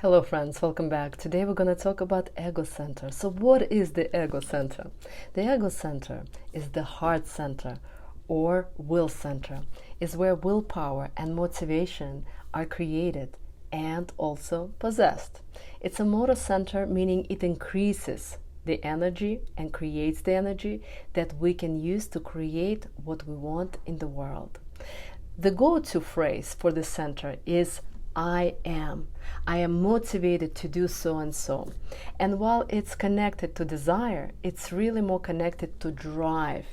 Hello friends, welcome back. Today we're going to talk about ego center. So what is the ego center? The ego center is the heart center or will center. Is where willpower and motivation are created and also possessed. It's a motor center, meaning it increases the energy and creates the energy that we can use to create what we want in the world. The go-to phrase for the center is I am. I am motivated to do so and so. And while it's connected to desire, it's really more connected to drive,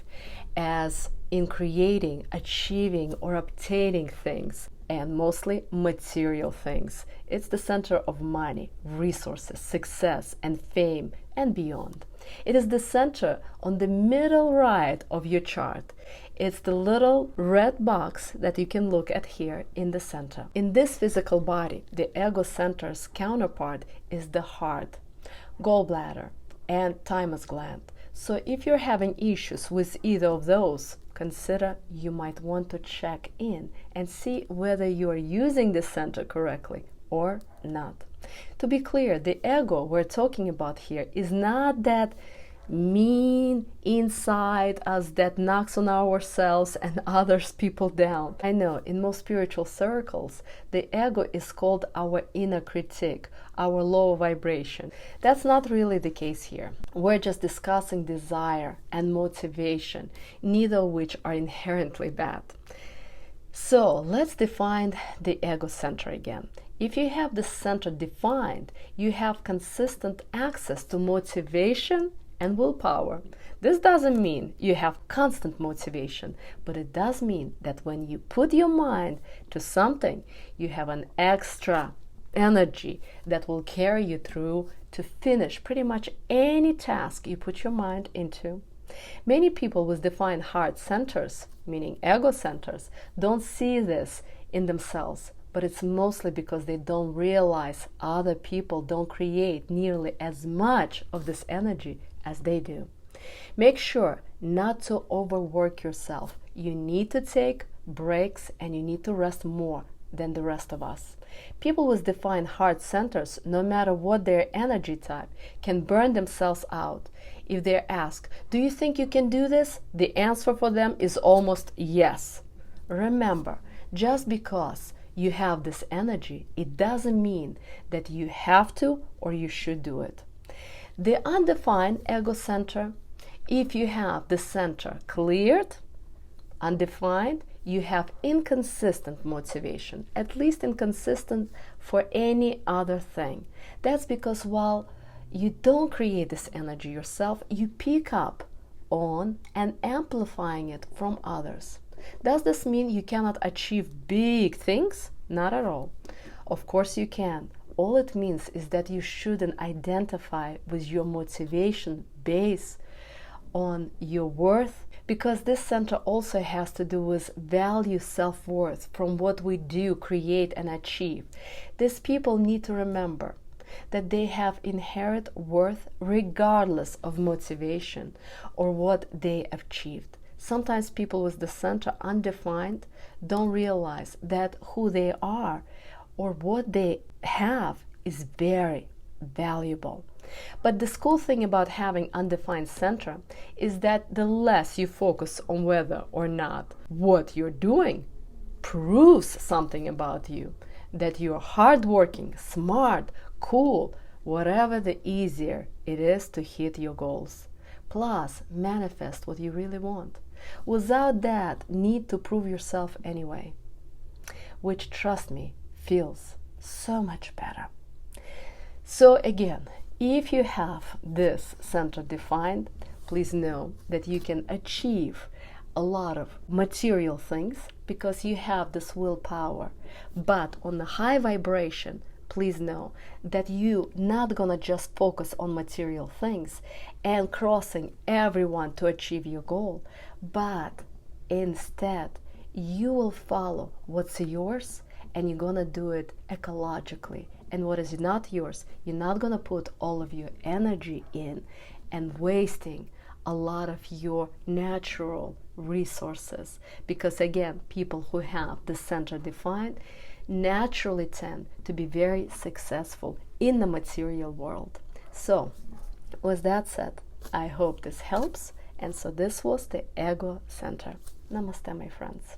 as in creating, achieving, or obtaining things, and mostly material things. It's the center of money, resources, success, and fame, and beyond. It is the center on the middle right of your chart. It's the little red box that you can look at here in the center. In this physical body, the ego center's counterpart is the heart, gallbladder, and thymus gland. So if you're having issues with either of those, consider you might want to check in and see whether you are using the center correctly or not. To be clear, the ego we're talking about here is not that mean inside us that knocks on ourselves and others people down. I know in most spiritual circles, the ego is called our inner critic, our low vibration. That's not really the case here. We're just discussing desire and motivation, neither of which are inherently bad. So let's define the ego center again. If you have the center defined, you have consistent access to motivation and willpower. This doesn't mean you have constant motivation, but it does mean that when you put your mind to something, you have an extra energy that will carry you through to finish pretty much any task you put your mind into. Many people with defined heart centers, meaning ego centers, don't see this in themselves, but it's mostly because they don't realize other people don't create nearly as much of this energy as they do. Make sure not to overwork yourself. You need to take breaks and you need to rest more than the rest of us. People with defined heart centers, no matter what their energy type, can burn themselves out. If they're asked, do you think you can do this? The answer for them is almost yes. Remember, just because you have this energy, it doesn't mean that you have to or you should do it. The undefined ego center, if you have the center cleared, undefined, you have inconsistent motivation, at least inconsistent for any other thing. That's because while you don't create this energy yourself, you pick up on and amplifying it from others. Does this mean you cannot achieve big things? Not at all. Of course you can. All it means is that you shouldn't identify with your motivation based on your worth, because this center also has to do with value, self-worth from what we do, create, and achieve. These people need to remember that they have inherent worth regardless of motivation or what they achieved. Sometimes people with the center undefined don't realize that who they are or what they have is very valuable. But the cool thing about having undefined center is that the less you focus on whether or not what you're doing proves something about you, that you're hardworking, smart, cool, whatever, the easier it is to hit your goals. Plus, manifest what you really want without that need to prove yourself anyway, which, trust me, feels so much better. So again, if you have this center defined, please know that you can achieve a lot of material things because you have this willpower. But on the high vibration, please know that you're not gonna just focus on material things and crossing everyone to achieve your goal, but instead you will follow what's yours and you're gonna do it ecologically. And what is not yours, you're not gonna put all of your energy in and wasting a lot of your natural resources. Because again, people who have the center defined naturally tend to be very successful in the material world. So, with that said, I hope this helps. And so this was the ego center. Namaste, my friends.